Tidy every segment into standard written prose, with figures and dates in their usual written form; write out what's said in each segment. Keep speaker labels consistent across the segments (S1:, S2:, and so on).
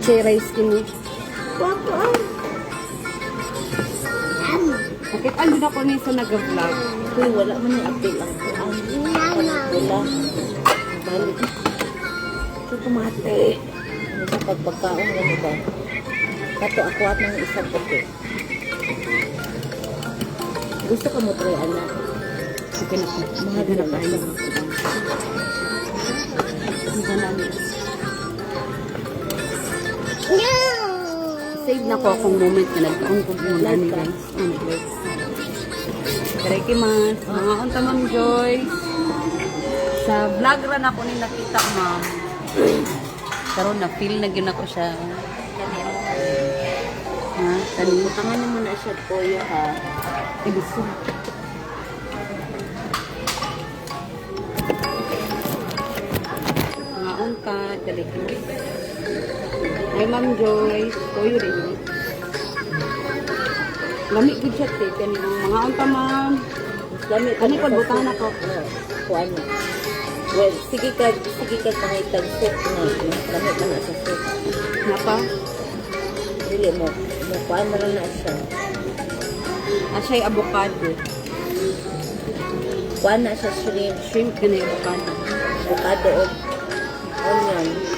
S1: Say rice kini. Bakit ano na ko ni sa nag-vlog?
S2: Uy, wala man yung apil ang kuhan. Wala. Balik. Ito kumate. Ano sa pagpagkaon gano'n ba? Kato ako at ng isang puti. Gusto ka mo try, anak?
S1: Sige na po. Mahal na pa rin. Hindi na niya. Save na ko akong moment na nagkaon ko muna ni guys. Nag-live. Karikimas. Mga unta ma'am Joy. Sa vlog ran ako ni nakita ma'am. Karon na feel na gyud ako siya. Ha? Kanina.
S2: Tangan mo na siya toyo ha.
S1: Ibiso. Mga unta. Karikimas. Ay ma'am Joy. Toyo rin yun. Lamig good siya te. Kanina. Mga unta ma'am.
S2: Dami
S1: Kani ko butahan ako.
S2: Kuan mo. Well, sige ka pangitag soup na. Dami ka na sa soup.
S1: Napa?
S2: Dili mo. Kuan mo lang na siya.
S1: Asya'y avocado.
S2: Kuan na siya shrimp.
S1: Shrimp ka na yung avocado.
S2: Avocado o onion.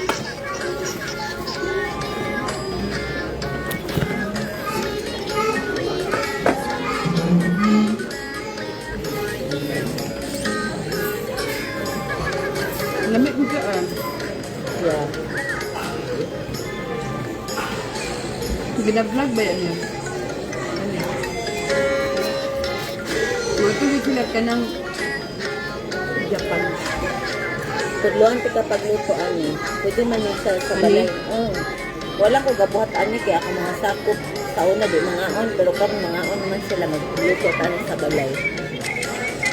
S1: Lamig mo ka ah.
S2: Yeah.
S1: Bina-vlog ba yan yun? Ano? Matuloy sila ka ng Japan.
S2: Tudloan ka pagluto ani. Pwede man ni sa balay. Wala ko gabuhat ani kaya ako mga sakop sa una di mga on pero karon mga on man sila magluto ani sa balay.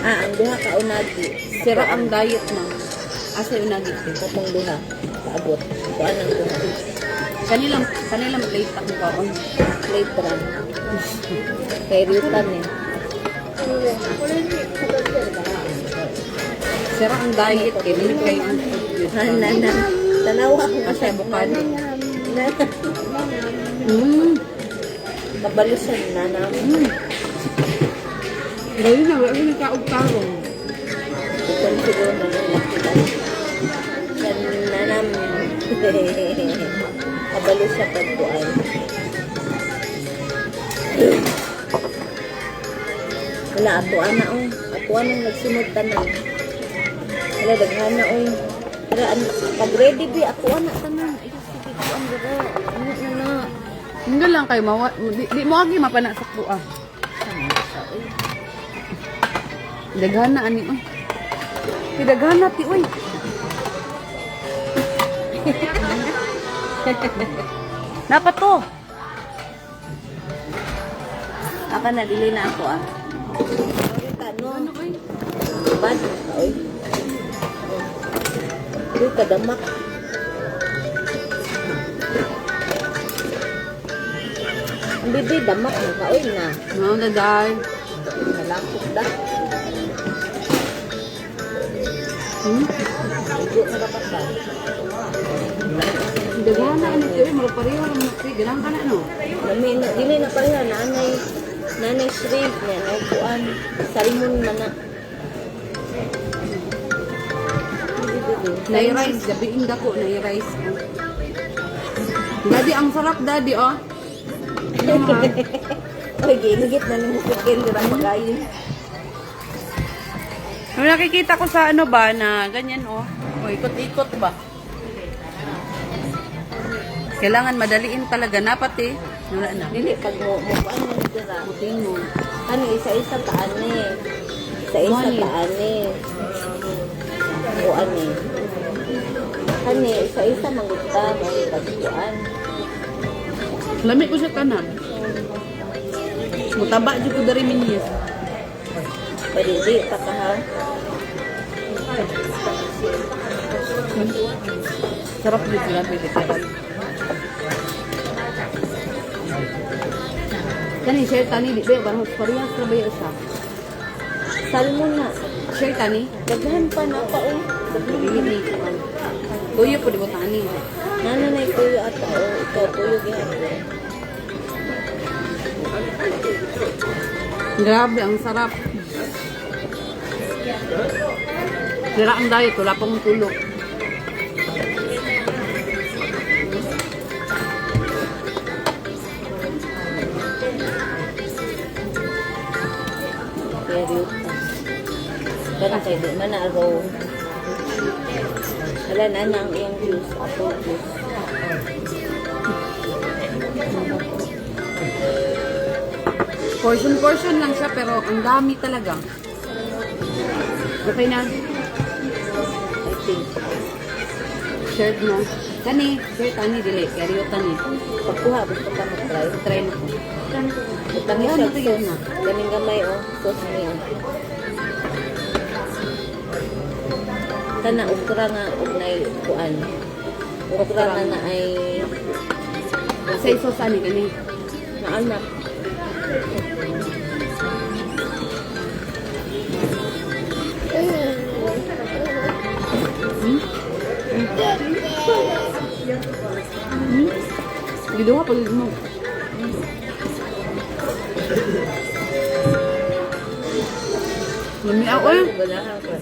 S2: Ang duha ka unagi.
S1: Sira ang diet na. Asa yung nagit ko.
S2: Katong duha. Paabot. Kuan ang duha.
S1: Kanilang plate ako kaon.
S2: Plate ram. Kay Rutan eh.
S1: Sira ang diet eh. Hindi kayo ang
S2: Tanawa ko
S1: Asa avocado.
S2: Mabalusan na namin.
S1: Gawin na, wala yung kaog-tarong.
S2: Ito siguro na nalakitan. Yan na namin. Kabalo sa pagkuan. Wala, atuan na oh. Atuan ang nagsunod tanan. Wala, daghan na oh. Wala, pag ready be, atuan na tanan. Ay, sige, atuan garo. Ano na.
S1: Hindi lang kayo, di mo agi mapanasak po ah. Daghan na ani oy. Daghan na ti oy. Napa to?
S2: Aka na, dili na ako ah.
S1: Ano oy?
S2: Bad, oy. Dili ka damak. Ang bibi, damak mo ka, oy na.
S1: No, daday.
S2: Malapot da. Igo na dapat ba?
S1: Daghan na ani ti oy, magpareho lang mo ganang kana no.
S2: Dili na pareha, nanay shrimp niya, nanay kuan. Salmon man na.
S1: Nay rice, gabiin dako nay rice. Daddy, ang sarap daddy oh.
S2: Oy, ginigit na ni Musikin, dira magayon.
S1: Ano nakikita ko sa ano ba na ganyan oh. O ikot-ikot ba? Kailangan madaliin talaga na pati. Wala na.
S2: Dili, pag mo kuan mo dira.
S1: Puting mo.
S2: Ano, isa-isa taani. Isa-isa taani. O ani. Hani, isa-isa manggita mo pagkuan.
S1: Lamig ko sa tanan. Mutaba dyan ko dari minyas.
S2: Pwede di, pakaha.
S1: Sarap dito sila pwede kaya. Kani share tani di ba parang parehas na ba yung isa?
S2: Salmon na.
S1: Share tani?
S2: Daghan pa na pa oh.
S1: Tuyo po di ba tani?
S2: Nananay ko yung ata oh. daw tuyo gihapon.
S1: Grabe, ang sarap. Sira ang diet, wala pang tulog.
S2: Pero kana kay di man na raw. Wala na ang iyang juice, apple juice.
S1: Portion lang siya, pero ang dami talaga. Okay na.
S2: I think.
S1: Shirt mo. Kani, shirt ani dili, carry tani.
S2: Pagkuha, gusto ka mag-try.
S1: Try na ko.
S2: Butang
S1: Yan,
S2: siya
S1: ito yun na.
S2: Ganing gamay oh, sauce niya. Kana ukra nga ugnay kuan. Ukra nga na ay
S1: Sa isos ani kani.
S2: naanak.
S1: Giduha pa mo. Lami ako eh.
S2: Ganahan ko.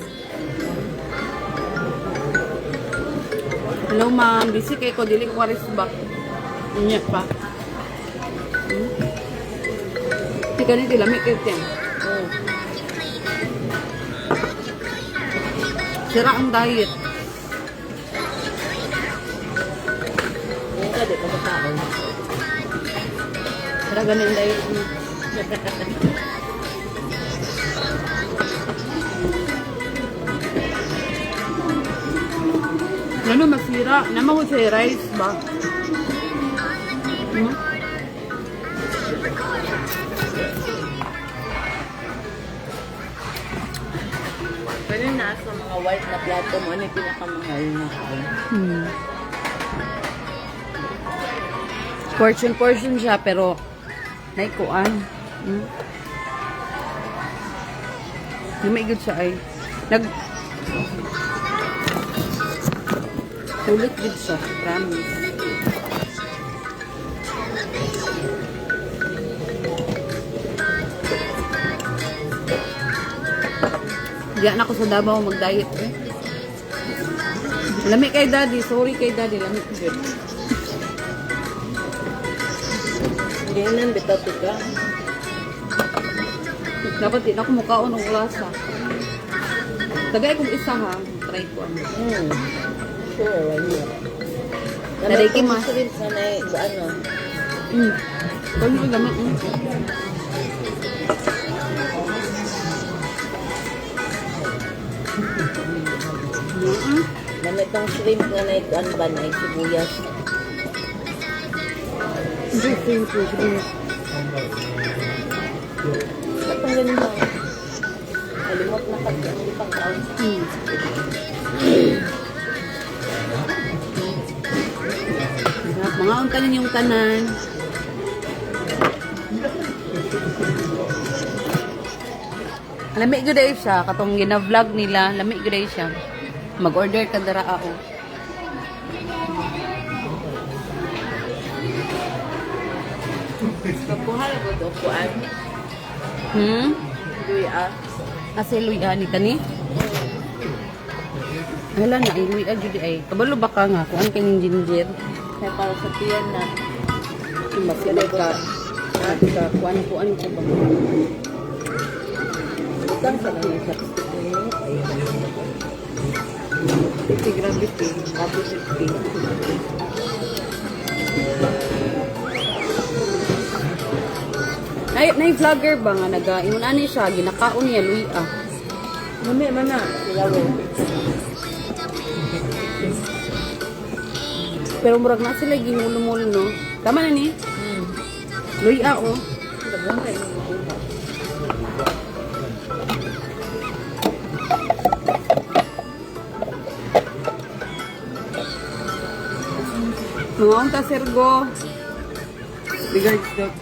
S1: Hello ma'am, busy kay ko dili ko waris back. Unya pa. Tika ni lami kay ten. Sira ang diet.
S2: Yung ka di ka makaon.
S1: Sira ganin ang diet mo. Ano masira? Naman ko siya rice ba? Hmm?
S2: Pero nasa mga white na plato mo, ano yung pinakamahal na kain?
S1: Hmm. Portion siya pero naikuan. Hmm. Lumigod siya ay. Sulit din siya, promise. Diyan ako sa Davao mag-diet eh. Lami kay daddy, sorry kay daddy, lami ko good.
S2: Hindi nan bitaw ka.
S1: Dapat din ako mukhaon ng lasa. Tagay kong isa ha, try ko ano.
S2: Sure, why not?
S1: Taday ki mas.
S2: Shrimp na na ano.
S1: Kung yung lami,
S2: Namin itong shrimp nga na ikuan ba na sibuyas.
S1: Thank you.
S2: Ba't ang ganun lang? Kalimot na pag hindi pang kaon.
S1: Mga untanan yung tanan. Lami ko dahil siya. Katong gina-vlog nila. Lami ko dahil siya. Mag-order ka dara ako.
S2: Pagkuhal ko ito, kuan. Luya.
S1: Asa luya ni kani? Hala na, ay luya judi ay. Kabalo ba ka nga? Kuan kayong ginger.
S2: Kaya para sa tiyan na.
S1: Masilay ka. Ate ka, kuan ko ba?
S2: Butang sa lang sa stick niyo. Ay,
S1: 50 gravity. Tapos 50. Nay vlogger ba nga nag-ingon ani siya ginakaon niya luya.
S2: Mami man na. Ilawo.
S1: Pero murag na sila gihulumol no. Tama na ni? Luya oh.
S2: Dagang kayo.
S1: Mga unta sergo. Regards dot.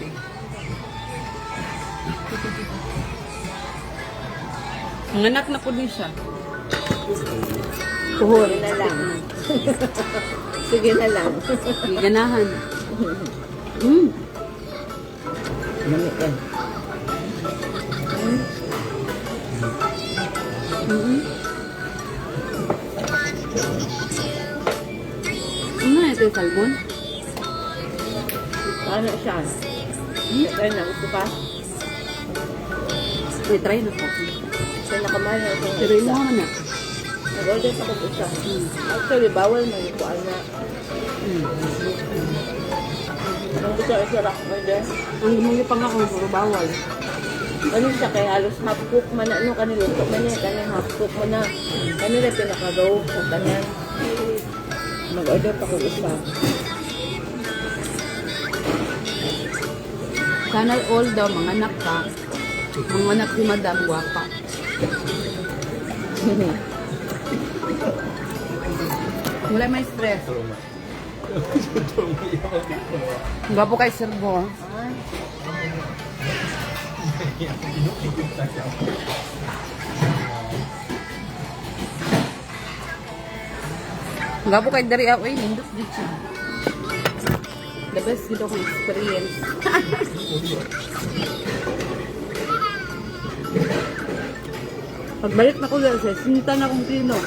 S1: Ang anak na po din siya.
S2: Sige na lang. Sige na lang.
S1: Ganahan. Mm.
S2: Lamig yan.
S1: Mm-hmm. Ano na ito yung salmon?
S2: Ano siya? Kaya na, gusto ka?
S1: May try na po.
S2: Siya nakamahal na ito.
S1: Pero imo naman na.
S2: Nag-order sa kong isa. Actually, bawal man ito. Ano? Ang gusto ay sarap mo dyan.
S1: Ang gumungi pang ako, puro bawal.
S2: Ano siya kay halos half cook man na. Ano kaniluto man niya. Kanang half cook man na. Kanila pinaka-raw sa kanyan. Mag-order pa kong isa.
S1: Sana all daw, mga anak ka. Mga anak si Madam, guwapa. Wala may stress. Gwapo kay Serbo. Gwapo kay Dari ako eh, nindot dito siya. The best dito akong experience. Pagbalik na ko sa sinta na kong kino.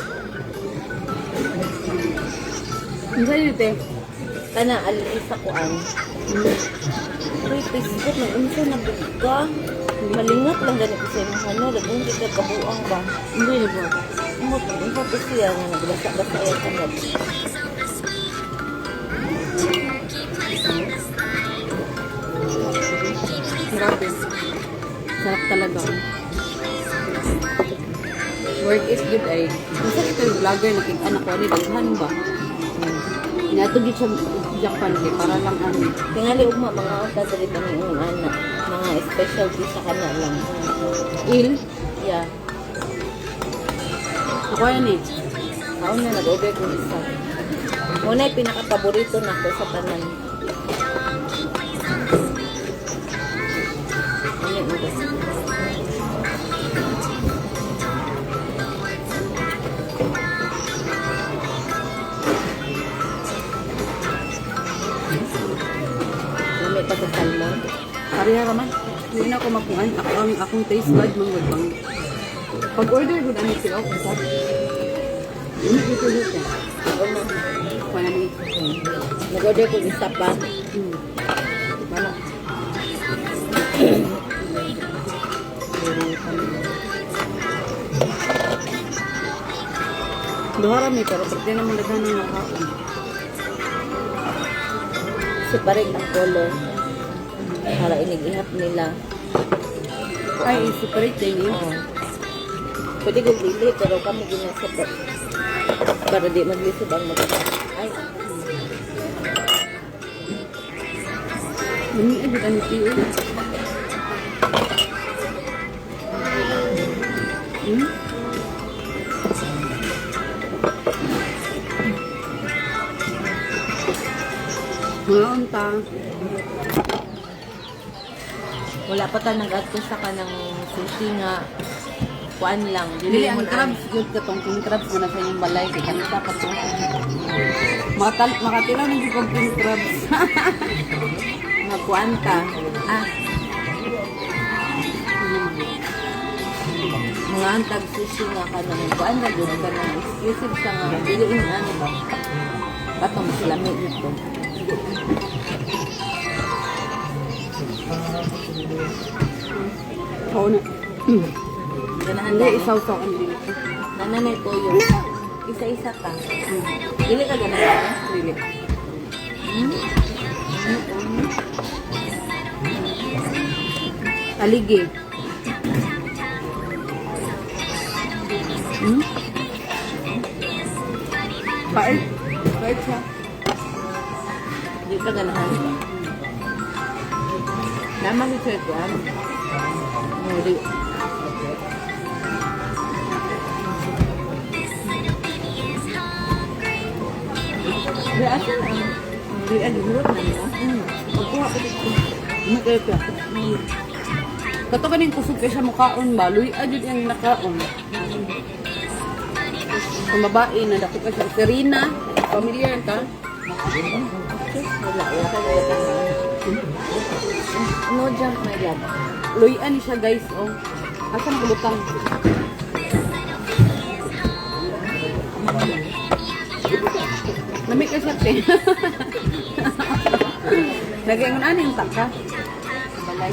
S1: Ang sa'yo ito eh.
S2: Kana, alis ako ang. Uy, Facebook, nag-unsa na ka. Malingat lang ganit ko sa mga ano. Lagong di ka kabuang ba?
S1: Hindi na po.
S2: Ano, nag-unsa pa siya na nagbasa-basa yan sa mga.
S1: Grabe. Sarap talaga. Work is good ay. Kasi ito yung vlogger nakita anak ko ni daghan ba? Inatugid sa Japan kay para lang ano.
S2: Tingali ugma mga uta dali kami yung anak. Mga specialty sa kana lang.
S1: Il.
S2: Yeah.
S1: Ako yan eh.
S2: Kaon na nag-order ko isa. Muna yung pinaka-paborito na ko sa tanan. Ano yung ugas? Lamig pa sa salmon.
S1: Pariha raman. Hindi na ako mapuan. Akong taste bud mong bang. Pag order ko ano sila ako sa. Hindi ko dito.
S2: Ano?
S1: Wala ni.
S2: Nag-order ko isa pa.
S1: Wala. Duhara mi pero pwede naman daghan ng nakaon.
S2: Separate ang color. Para inigihap nila.
S1: Ay, separate din eh.
S2: Oo. Pwede ko bili pero kami ginasipot. Para di maglisod ang ay.
S1: Mami, ay, ano tiyo? Mga unta.
S2: Wala pa tayo nag-add sa kanang sushi nga kuan lang.
S1: Dili ang crabs, good ka tong king crabs mo na sa inyong balay. Kaya kanita pa to. Makatila mo yung king crabs.
S2: Magkuan ka. Ah. Mga antag sushi nga kanang kuan na gud kanang exclusive sa nga dili in ano ba. Patong sila nito.
S1: Oo na.
S2: Ganahan
S1: Hindi,
S2: lang.
S1: isaw-saw ang dito.
S2: Nananay ko yun. Isa-isa ka. Dili ka ganahan.
S1: Dili. Aligi. Pait. Pait siya.
S2: Dili ka ganahan. Naman si Sir Kuan.
S1: Hindi.
S2: Di asa na. Di asa gurot na niya.
S1: Pagkuha ko dito. Magkaya. Kato ka rin kusog kayo sa mukhaon ba? Luy, adyo yung nakaon. Ang babae na dako ka siya. Serena, familiar ka?
S2: Wala ka wala. No jump, my love.
S1: Luyan siya guys, oh. Asan ang bulutang? Lamig ka siya, te. Lagay mo na yung taka. Balay.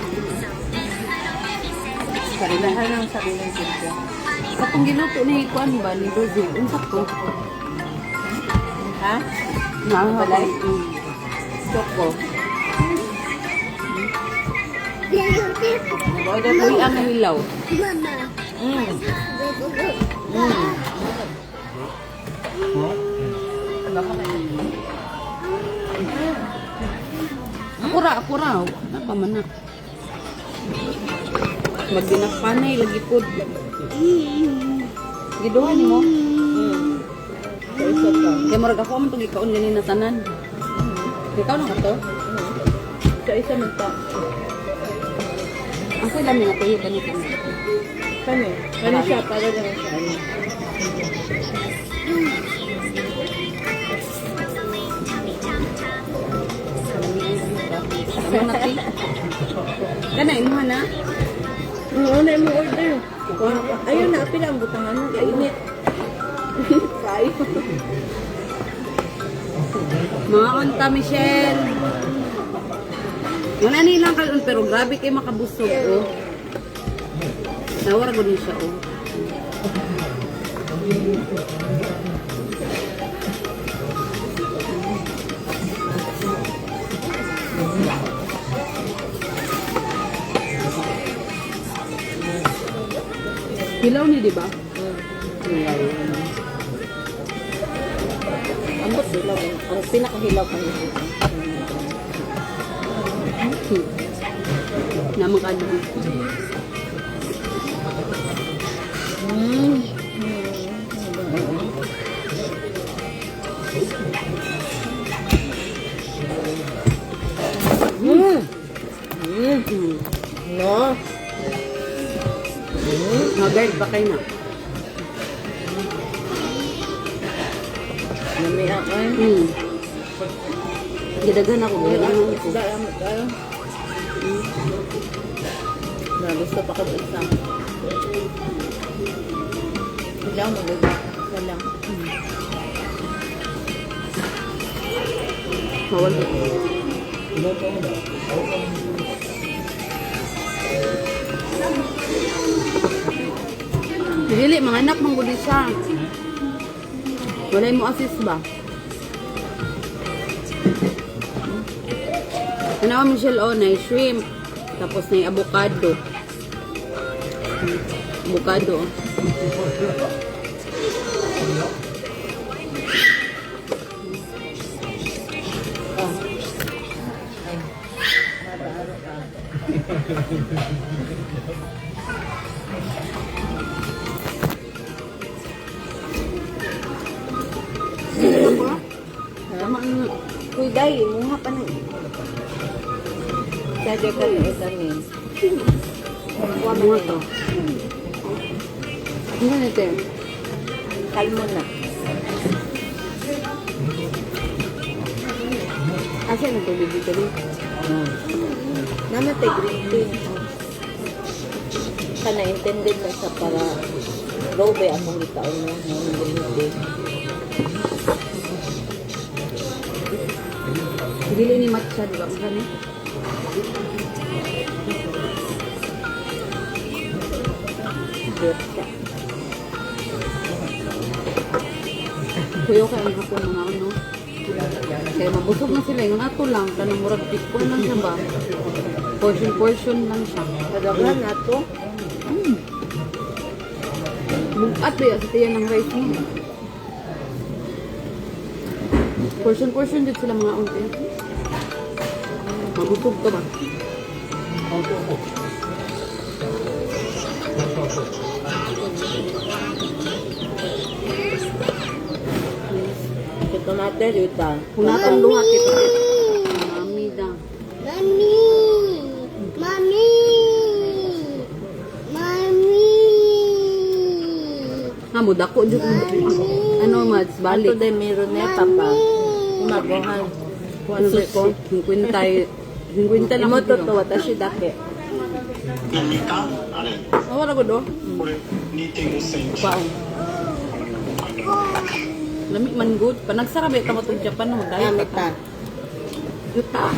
S2: Sarilahan ng sariling sila.
S1: Sa itong ginuto ni Kuan ba, ni Brazil, unsak ko.
S2: Ha?
S1: Balay?
S2: Choco.
S1: Order po ang hilaw.
S2: Mm.
S1: Akura. Napamanak. Magdinakpanay, lagi po. Giduhan ni mo.
S2: So, isa pa.
S1: Kaya marag ako man itong ikaon ganin na tanan. Ikaw na ka to?
S2: So, isa man pa.
S1: Ang sa dami na tayo ganito.
S2: Kani? Kani siya, para lang siya. Ano?
S1: Ano na ti? Kana, imuha na.
S2: Ano mo order? Ayun na, pila ang butangan mo. Kainit. Kayo.
S1: Mga onta, Michelle. Wala nilang kalon, pero grabe kayo makabusog, oh. Nawara ko din siya, oh. Hilaw niya, di ba?
S2: Ambot hilaw. Ang pinakahilaw ka niya.
S1: Naman ka na.
S2: No.
S1: Mag-guard ba kayo na?
S2: Namiya ka.
S1: Gidagan ako, gidagan ako.
S2: Salamat kayo. Na, gusto pa ka ba isa? Wala mo, wala.
S1: Mawal ko. Dili, mga anak mong gudi siya. Walay mo assist ba? Ano Michelle, oh, na shrimp. Tapos na yung avocado. Avocado, oh. Tama nga.
S2: Kuy, day, munga pa na. Sadya ka na isa ni.
S1: Mga to. Ano nito?
S2: Kalmo na.
S1: Asa na ito, baby ka rin?
S2: Namatay green tea. Kana intended na sa para robe akong itaon na green tea.
S1: Dili ni matcha, di ba? Ang gani?
S2: Bersa.
S1: Kuyo ka ang hapon mga ano. Kaya mabusog na sila. Yung ato lang. Kanang murag tikpon lang siya ba? Portion lang siya.
S2: Kadaghan na to.
S1: Bugat ba yun sa tiyan ng rice mo? Portion din sila mga unti. Mabusog ka ba?
S2: Ito natin, Rita.
S1: Kung natang luhat ito. Mami da.
S3: Mami! Mami! Mami!
S1: Amo, dako dyan. Ano, Mads?
S2: Bato
S1: Balik.
S2: de meron na papa. Mabuhan.
S1: Kung ano ba ko? 50 lang.
S2: Imo
S1: ko
S2: to watashi dake.
S4: あれ
S1: wala ko do.
S4: これ2.5センチ
S1: Wow. Lami man good. Panagsarabi ka mo itong Japan no. Dahil
S2: Yamita.
S1: yuta.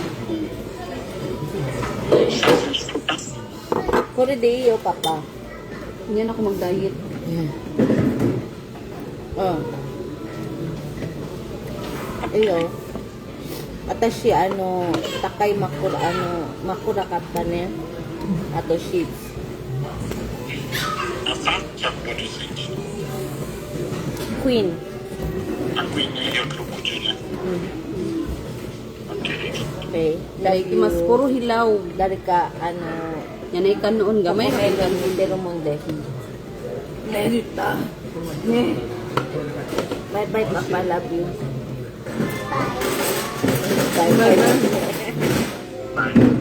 S2: Kore de iyo papa.
S1: Hindi na ako mag-diet.
S2: Oh. Iyo. Atashi takay makura katta ne. Ato sheets.
S4: 朝150センチ
S2: Queen.
S4: 160ね
S2: Okay.
S1: Like, mas puro hilaw.
S2: Dari ka
S1: Yan ay kan noon gamay.
S2: Meron Mindero Monde.
S1: Merita.
S2: Bye bye papa, love you.
S1: Bye bye.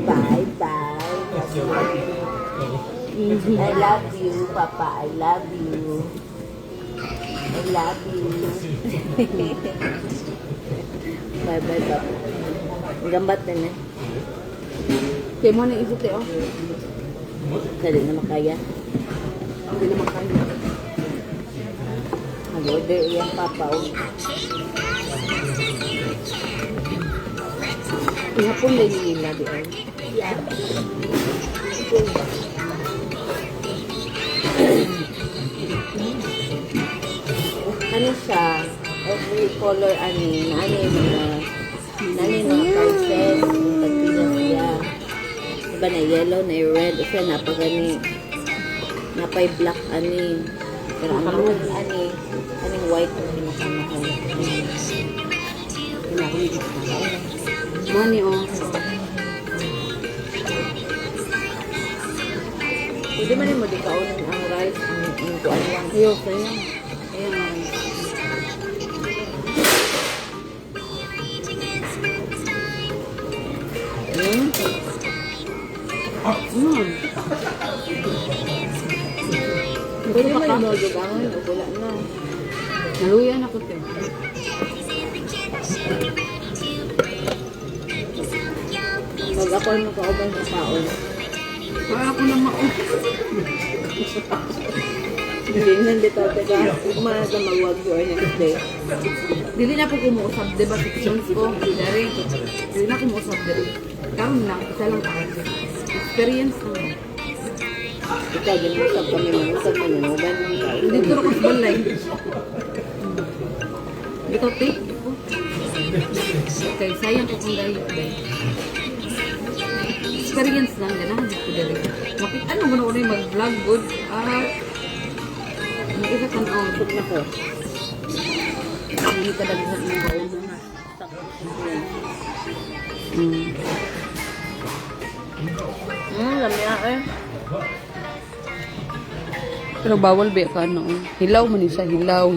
S2: Bye bye. I love you, Papa. I love you. I love you. Bye bye, Papa. Gambat na na.
S1: Kaya mo na isip oh.
S2: Dali na makaya.
S1: Hindi na makaya.
S2: Mag-order yan, Papa.
S1: Ihapon na yung nila di ay.
S2: Ano siya? Every color nani mga carpet, yung tagpila siya. Diba na yellow, na red, siya napagani. Napay black Pero ang mga aning white ang pinakamahal.
S1: Money oh.
S2: Pwede man mo di kaunin ang rice, ang kuan lang.
S1: Ayaw sa'yo. Ayan nga.
S2: Pwede man mo dugangan o wala na.
S1: Naluyan ako ito.
S2: Pag ako mo kauban sa kaon.
S1: Para ako na
S2: Hindi na dito taga. Kung man na magwag or next day.
S1: Dili na po kumuusap, diba? Sections ko. Dari. Dili na kumuusap dari. Karoon lang. Isa lang ako. Experience lang.
S2: Ikaw din usap kami mangusap mo nung uban ng kaon.
S1: Hindi turo ko sa balay. Dito, take. Okay, sayang ko kung dahil. Experience lang. Ganahan ko dari. Ano mo na yung mag-vlog good? May isa ka na ako.
S2: Pag na ko.
S1: Hindi ka daghan ng baon mo na.
S2: Lamya eh.
S1: Pero bawal ba ka ano? Hilaw man siya. Hilaw.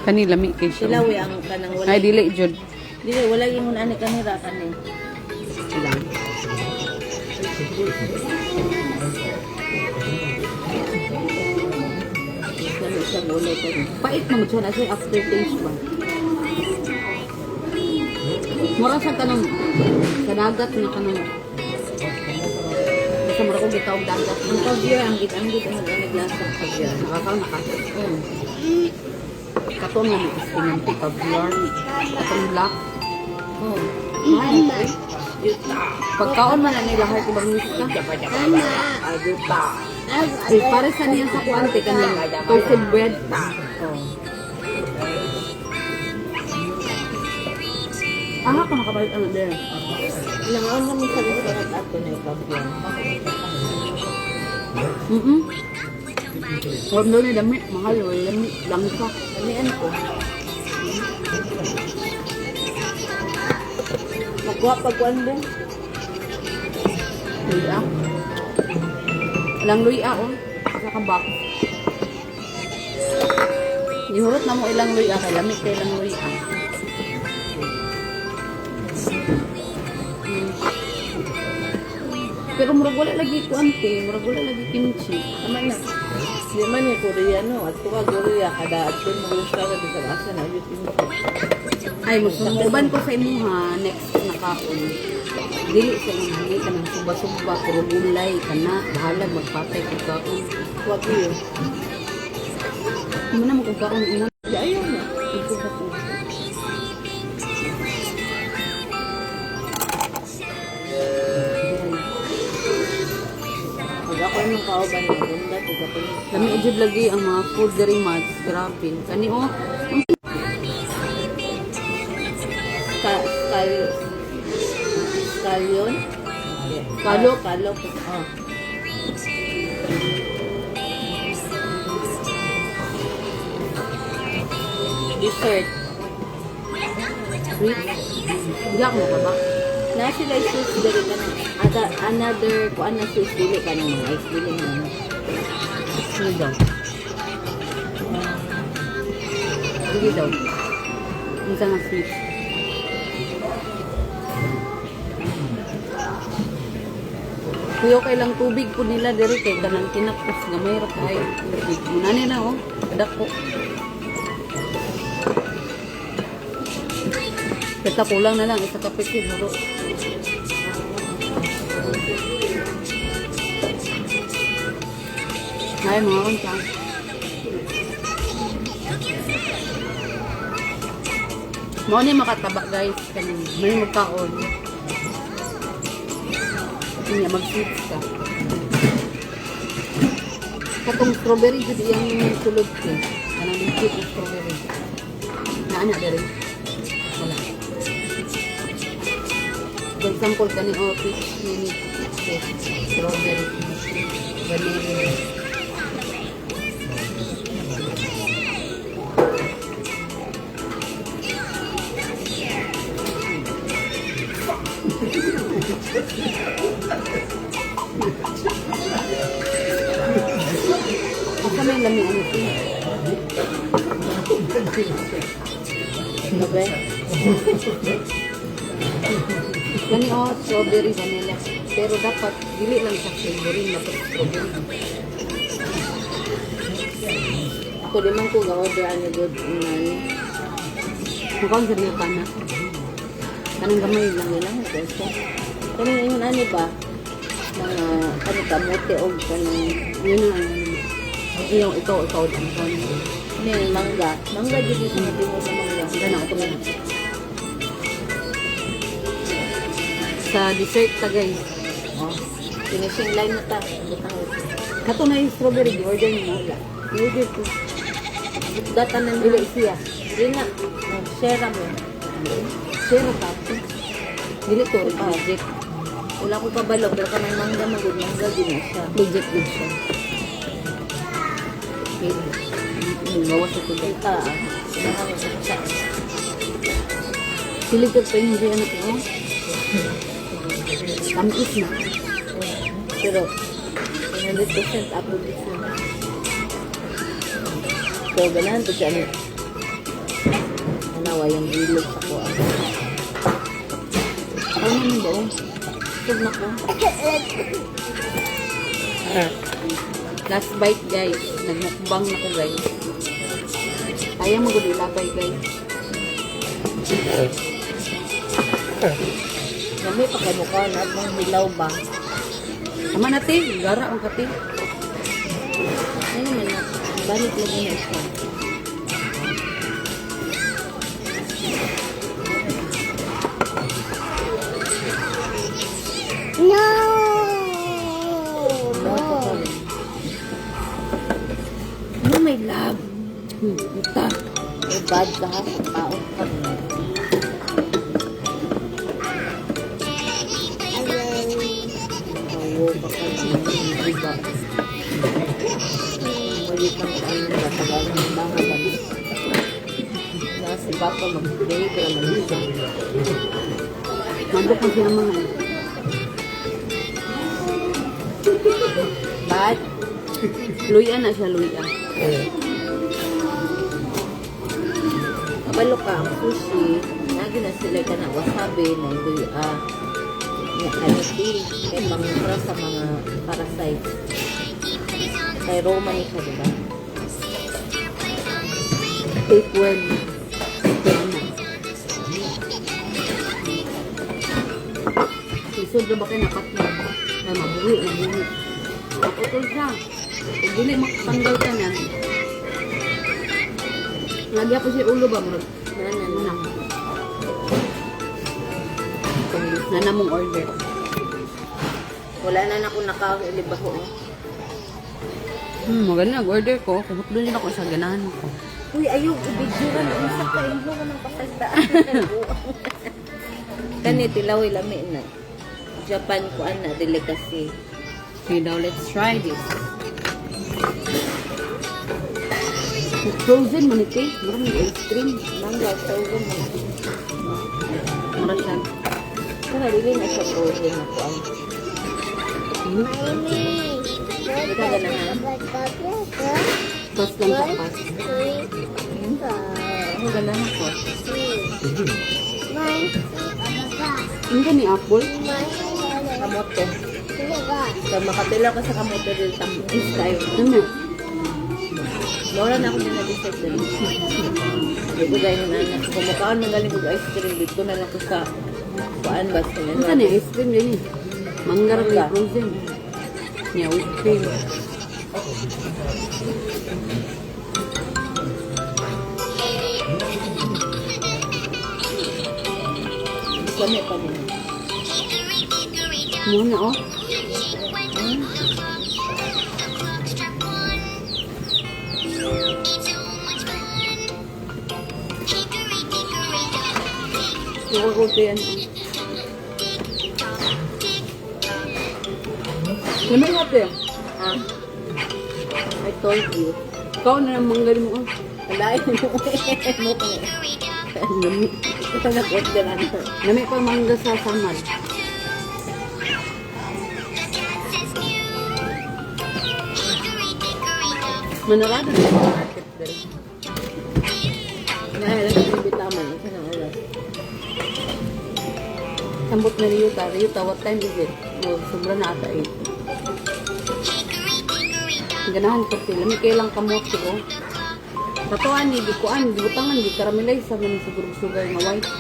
S1: Kani lami kay siya.
S2: Silawi ang kanang wala.
S1: Ay, dili, Jod.
S2: Dili, wala yung ani kanira kanin.
S1: Ilang.
S2: Dali siya gulay ka rin.
S1: Pait naman siya na siya aftertaste ba? Mura sa kanang kadagat na kanang basta mura ko gitawag dagat.
S2: Ang kagyar, ang git ang naglasa ang kagyar.
S1: Nakakaw na ka. Katong nga may ispinanti ka blur. Katong black.
S2: Oh.
S1: Ay, pagkaon man na nila heart ibang mista.
S2: Aduta.
S1: Ay, para sa niya sa kuante kanang toasted bread.
S2: Oh.
S1: Aha ko nakabalik ano din.
S2: Ilang araw kami sa restaurant ato na ikagyar.
S1: Huwag doon na dami. Mahal. Lami. Langsa.
S2: Lamian ko. Magkuha pagkuhan din.
S1: Luya. Ilang luya oh. Sa kabak. Ihurot na mo ilang luya. Kay lamig kay ilang luya. Pero murag wala lagi kuante. Murag wala lagi kimchi.
S2: Tama na. Di man ni Koreano at tuwa Korea kada at mo gusto ka sa asa na yun.
S1: Ay, musububan ko sa imo ha, next na kaon. Dili sa imong hangi ka ng suba-suba, puro gulay ka na, bahala magpatay ko kaon.
S2: Huwag yun.
S1: Ano na mo kung kaon imo?
S2: Ayaw na.
S1: Ito ba po?
S2: Pag ako yung kauban na ganda, pag ako yung
S1: Lami ujud lagi ang mga food diri mas grabe. Kani oh,
S2: scallion.
S1: Kalok.
S2: Kalok. Oh. Dessert.
S1: sweet. Yak mo ka ba?
S2: Na sila sus dari ka ng another kuan na sus dili ka ng mga ice dili na.
S1: Sige daw. Sige daw. Isa nga sweet. Kuyo kay lang tubig po nila diri kay kanang tinapos nga may ra kayo tubig. Muna nila oh, dako. Kita kulang na lang isa ka piti bro. Ay mga kansa. Mao ni makataba guys kanang may magkaon. Kanya mag-sweets ka. Katong strawberry jud iyang sulod ko. Kanang liquid na strawberry. Naana diri. Wala. For example, kani o peach mini strawberry. Vanilla. Asa may lami ano ito?
S2: Ano ba?
S1: Gani o, strawberry, vanilla. Pero dapat, dili lang sa flavoring, dapat strawberry.
S2: Ako di man ko ga-order ano good nani.
S1: Mukhang ganyan ka na. Kanang gamay lang.
S2: Ilang peso. Kani yung ano ba? Mga ano kamote o kanang
S1: Yun ang iyong ikaw ang kon.
S2: ano yung mangga. Mangga dito sa mga tingin sa mangga.
S1: Gana ako na. Sa dessert ta guys.
S2: Oh. Finishing line na ta. Butang
S1: Kato na yung strawberry, order mo wala.
S2: order ko. Data na
S1: Dili siya.
S2: Hindi na. Oh, share mo.
S1: Zero tapos. Dili to, reject.
S2: Wala ko kabalo pero kanang mangga magud mangga din na siya.
S1: Reject din siya. Bawas ito guys.
S2: Kita. Sinahan mo sa
S1: Silig ka pa yung hindi ano to. Tamis na.
S2: pero 100% up to this na. So, ganahan to siya. Anawa yung ilog sa ko.
S1: Ano naman ba? Sug na ko. Last bite guys. Nagmukbang na ko guys. Kaya magod ilabay guys.
S2: Nami pa kayo ka na kung hilaw ba.
S1: Ama natin. Gara ang kati.
S2: Ano naman na. Balik lang yun siya.
S3: No!
S2: Ano may lab?
S1: Ita.
S2: May bad ka ha. Taon ka. Awo ka ka. Iba. Malit lang ka ang natagal ng baka ba? Si Papa mag-play ka naman siya.
S1: Mandok mo siya mga.
S2: Bad?
S1: Luya na siya, luya.
S2: Kabalo ka, ang sushi, nagi na sila ka na wasabi, na ito kaniti, kaya mga sa mga parasite. Kay Roma ni siya, diba?
S1: Take well. Lisod na ba kayo napatlog? Ay, mabuli, mabuli. Naputol siya. Kung dili makatanggal ka niyan. Lagi ako si ulo ba? Murag. Nana mong order.
S2: Wala na ako nakaulib ako.
S1: Maganda nag-order ko. Kumot doon din ako sa ganahan ko.
S2: Uy, ayaw, ibigjuran. Isa ka, ilo ka ng kapagdaan. Kani, tilaw lami na. Japan ko, ana, delicacy.
S1: Okay, now let's try this. Frozen man ito eh. Marami ice cream.
S2: Mangga, frozen mo.
S1: Mura siya.
S2: Kaya dili na siya frozen ako.
S3: Mommy.
S2: Ito ka ganahan.
S1: Sauce lang sa pas.
S2: Ano ganahan ko?
S1: Hindi ka ni Apple?
S2: Kamote. So, makapila ko sa kamote din tamis tayo.
S1: Ano?
S2: Mawala na ako din na-decide din. Hindi ko dahil na anak. Kumukaan na galing kong ice cream. Dito na lang ko sa paan ba?
S1: Ano ka ni ice cream din eh? Manggar ni frozen. Niya, whipped cream.
S2: Lami pa din.
S1: Muna oh. Nakakulto yan. Lamay natin.
S2: Ha? I told you.
S1: Ikaw na lang manggarin mo.
S2: Kalain mo. Mo ko.
S1: Lami.
S2: Ito nag-order ano.
S1: Lami pa mangga sa samad. Manarado na sa market din.
S2: Ngayon, ang bitaman. Ito na oras.
S1: Sambot na Ryuta. Ryuta, what time is it? Oh, sobra na ata eh. Ganahan ko sila. May kailang kamote ko. Patuan ni, di kuan, di butangan, di caramelize sa mga siguro sugar na white.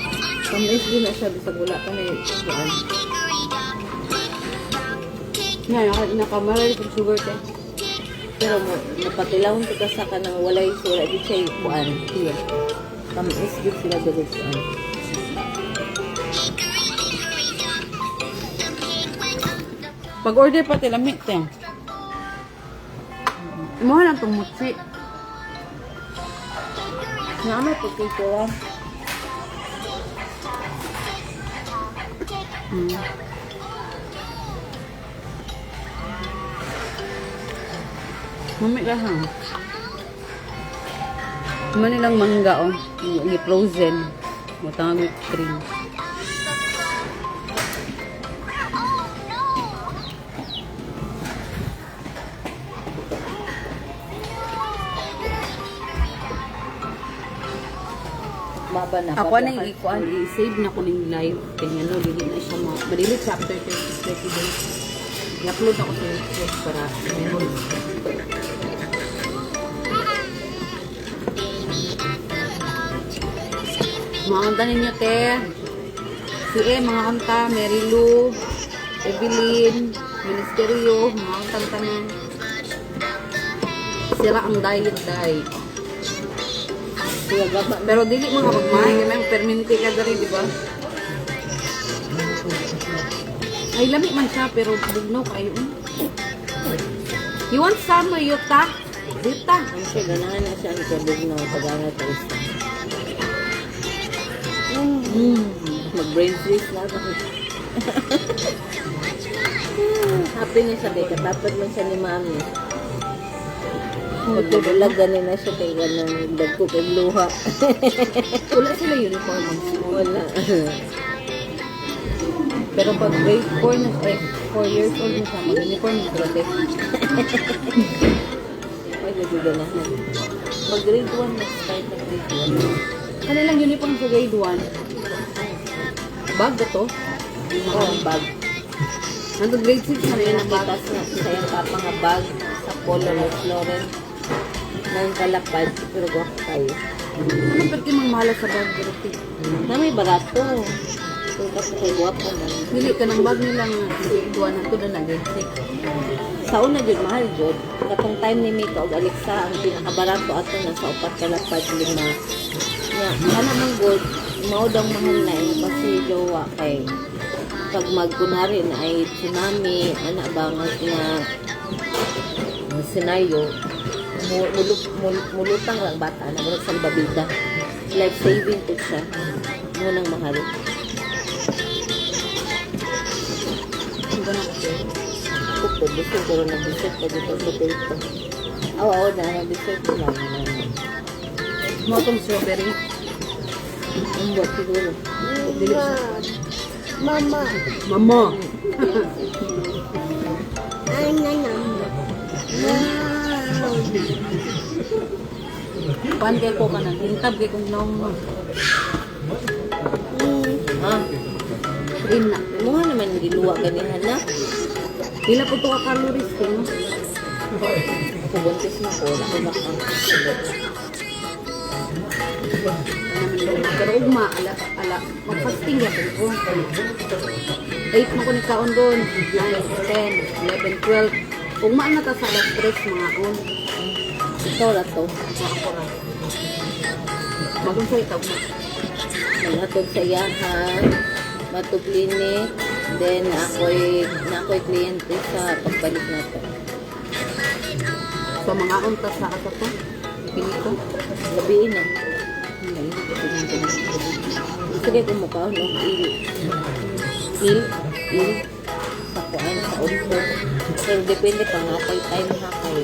S2: Pamilis din na siya. Bisa gula pa na yung kuhaan.
S1: Nga, nakamaray sa sugar ka.
S2: Pero mo, napatilawon ko sa kanang walay sura. Di siya yung kuhaan. Siya. Pamilis din sila doon kuhaan.
S1: Pag-order pa tilamit eh. Imuha lang itong mutsi.
S2: Naamay po kito ah.
S1: Mami ka ha. Manilang mangga oh. Yung frozen. Matang whipped cream.
S2: Baba na.
S1: Ako na yung ikuan, i-save na ko ng live. Kaya no, dili na siya madili chapter 30 days. I-upload ako sa YouTube para memory. Mga kanta ninyo, te. Si mga kanta, Mary Lou, Evelyn, Ministerio, mga kanta na. Sira ang diet, day. Pero dili mga pagmahay, kaya may perminti ka dari, di ba? Ay, lami man siya, pero bugnaw kayo. You want some, Yuta? Yuta?
S2: Ang siya, ganahan na siya ang kabog na pag-aral ko isa. Mag-brain freeze na ako. Happy na siya, kaya katapad man siya ni mami. Magbubulag ganin na siya kaya ganang dagko kay luha.
S1: Wala sila uniform.
S2: Wala.
S1: Pero pag grade 4 na siya, 4 years old na siya, mag-uniform na sila.
S2: Ay, naguganahan. Mag-grade 1 na start na grade 1.
S1: Kanilang uniform sa grade 1. Bag ba to?
S2: Oo, bag.
S1: Nandun grade 6 na rin
S2: Kaya
S1: ang bag.
S2: nakita sa yung papa nga bag sa Polo Ralph Lauren. Nang kalapad, pero gwapo tayo.
S1: Ano pati mang mahala sa bag?
S2: Na may barato. Kung kasi kay guwapo man.
S1: Dili ka ng bag nila nga. Buwan na ito na nag-exit.
S2: Sa una jud mahal jud. Katong time ni Mika og Alexa ang pinakabarato ato na sa 4.5 nya. Kana man good, mao daw mahal na kasi jowa kay pag magkunari na ay tsunami, ana ba nga senaryo, mulutang lang bata na murag sa babida. Life saving po siya. Mo nang mahal.
S1: Ang ganun kasi.
S2: Kupo, gusto ko rin nag-dessert pa dito sa paper. Oo, na nag-dessert ko lang.
S1: Mo itong strawberry.
S2: Ang buat siguro.
S1: Dili siya.
S3: Mama.
S1: Mama.
S3: Ano na?
S1: Kuan kay ko ka na. Hintab kay kong naong mo.
S2: Ha?
S1: Cream na.
S2: Mukha naman giluwa ganihan na.
S1: Pila po ito ka calories ko, no?
S2: Ako buntis na ko. Ako na ang
S1: Pero ugma, ala, mag-fasting lang ko. 8 mo ko ni kaon doon. 9, 10, 11, 12. Ugma na ta sa alas 3 mga on.
S2: ito na to.
S1: Bagong sa ikaw na.
S2: Naghatod sa iyahan. Matog clinic. Then, ako'y kliyente sa pagbalik na to.
S1: So mga on ta sa asa to. Pinito.
S2: Gabiin na. Gusto kayo kumukha, no? Il. Sa kuan, sa ulpo. Pero depende pa nga kay time ha kay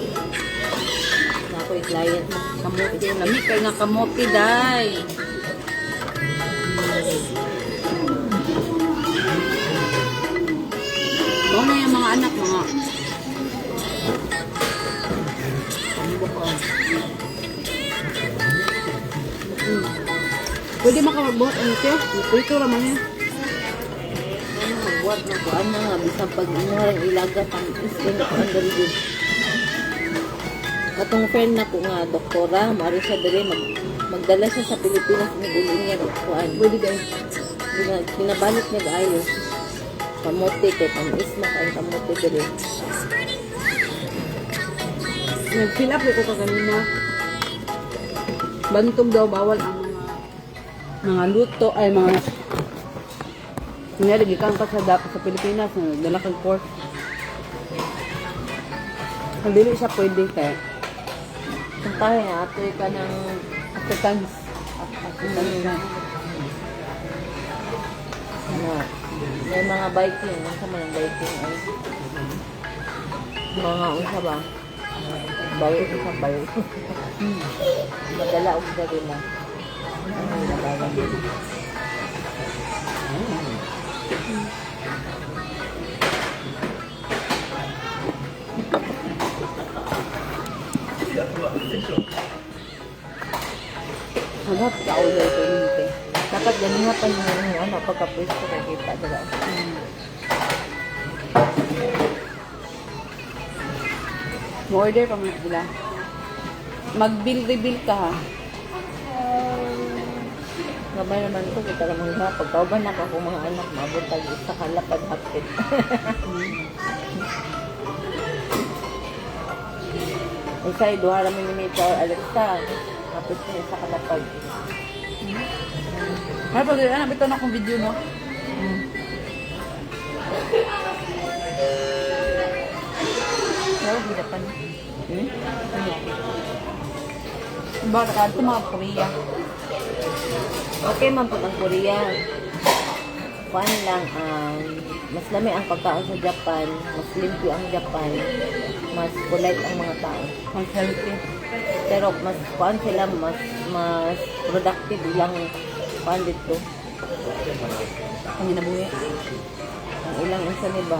S2: na ako'y client.
S1: Kamote. Lami kay nga kamote, day. Ito na yung mga anak, mga. Pwede makamagbuhat ano siya? Ito naman yun.
S2: Ano magbuhat na kuan na nga bisang pag inuharang ilaga pang iskin ko ang dalugod. Katong friend na ko nga doktora, mari siya dali magdala siya sa Pilipinas ng ulo niya kuan.
S1: Pwede kayo.
S2: Pinabalik niya ayos. Kamote kay pang-isma kay kamote dali.
S1: Nag-fill up ko kanina. Bantog daw bawal ang mga luto ay mga nangyari gikan ka sa Pilipinas na dala kang pork. Ang dili siya pwede kaya
S2: Kung tayo nga atoy ka ng
S1: Africans.
S2: ano, may mga biking, sa mga biking ay mga unsa ba? Bayo sa bayo. Madala og dali na. Ano nalaman dito?
S1: Hanap ka ulo ito nito.
S2: Dapat ganun pa yung ano, pagka-pwesto na kita. Diba?
S1: Order pa mga sila. Mag-bill-rebill ka ha.
S2: Gabay naman ko, kita naman nga. Pagkauban na ako mga anak, mabutag isa kalapad hapit. Isa, duha naman ni Mika or Alexa. Hapit niya isa kalapad.
S1: Ano pag anak ito na akong video no?
S2: Pero ginapan.
S1: Ba, nakadto mga Korea.
S2: Okay man po ang Korea. Kuan lang, mas lami ang pagkaon sa Japan, mas limpyo ang Japan, mas polite ang mga tao.
S1: Ang healthy.
S2: Pero mas kuan sila, mas productive ilang kuan dito.
S1: Ang inabuhi.
S2: Ang ilang isa ni ba?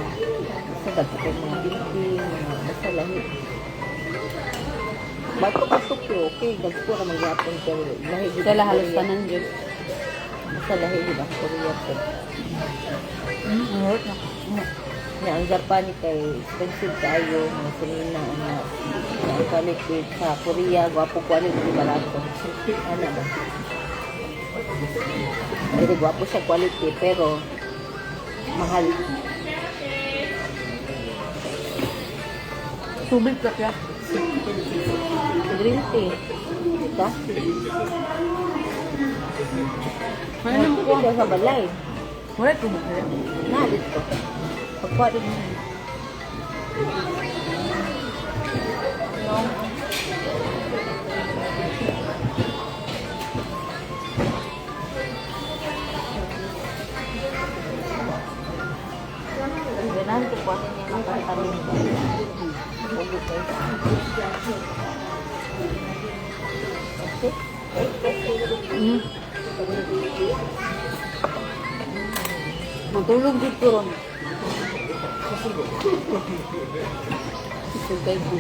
S2: Basta dati kayo mga building, mga basta lahi. Bato ka Tokyo, okay, dagpo ka mag-Japan pero lahi dito.
S1: Sila halos tanan dyan.
S2: Basta lahi dito ang Korea po.
S1: Hurt na.
S2: Na ang Japan kay expensive tayo, mga sinina, ang quality sa Korea, gwapo quality barato. Ano ba? Pero gwapo siya quality, pero mahal.
S1: Subig ka siya.
S2: Green tea. Ito?
S1: Ano naman ko?
S2: Ito sa balay.
S1: Wala ito ba kaya?
S2: Nalit ko. Pagkuha din mo. Ganahan ko po kasi niya makatanong ko. Huwag ko.
S1: Matulog dito ron. Sugay ko.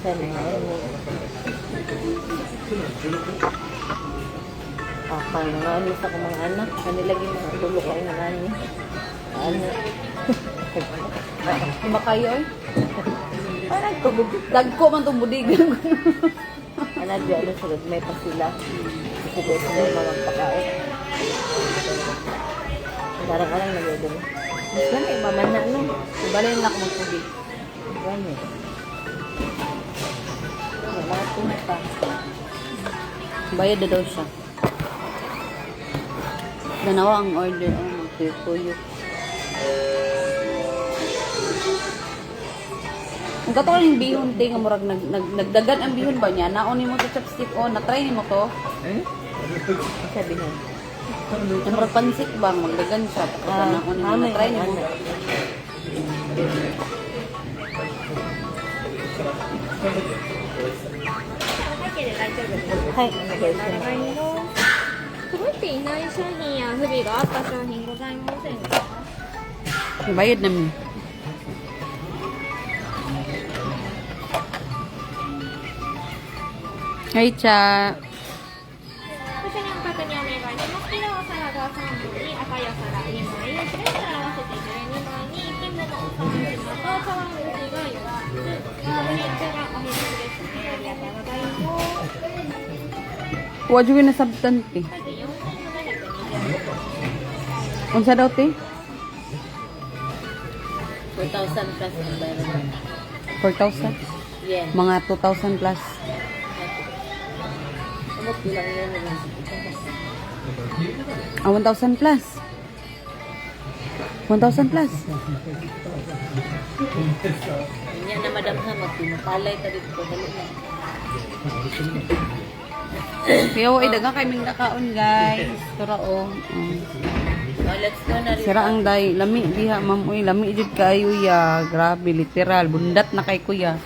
S2: Sana nga mo. Kaya nga ano sa mga anak. Kanilagay mga tulo kayo na nani. Ano?
S1: Kumakayo ay? Parang dagko man itong budigan ko.
S2: Anak di ano sa may pa sila. Kasi ko sila mga pakain. Darang-arang nagagano. Mas na may mamana no.
S1: Balayan na ako magtubig.
S2: Gano. Wala ito pa.
S1: Bayad na daw siya. Ganawa ang order. Oh, magtuyo. Ang katulad yung bihon, te, nga murag nagdagan ang bihon ba niya? Naon mo to chopstick, oh, na-try mo to.
S2: Sabi na.
S1: Yung murag pansik ba, magdagan siya. Naon mo, na-try mo.
S2: Hay, ano ba ito?
S5: 届いていない商品や不備があった商品ございませんか？
S1: Bayad namin. Hi, Cha.
S5: ご所にお確認お願いします。ピザお皿が3枚、赤いお皿2枚、白い皿合わせて12枚に、金のお皿1枚と茶碗蒸しが4つ、ドリンクがお水ですね。ありがとうございます。
S1: Huwag yung nasabtan, te.
S5: はい、4720
S1: Unsa daw, te?
S2: 4,000 plus ang bayaran.
S1: 4,000?
S2: Yes.
S1: Mga 2,000 plus.
S2: Ano bilang yun naman?
S1: 1,000 plus. 1,000 plus.
S2: Yan na madam ha, magpinapalay ka dito. Dali na.
S1: Kaya ay daga kaming nakaon, guys. Tura o.
S2: Oh, let's go na rin.
S1: Sira ang day. Lami diha, ma'am. Uy, lami jud kayo ya. Grabe, literal. Bundat na kay kuya.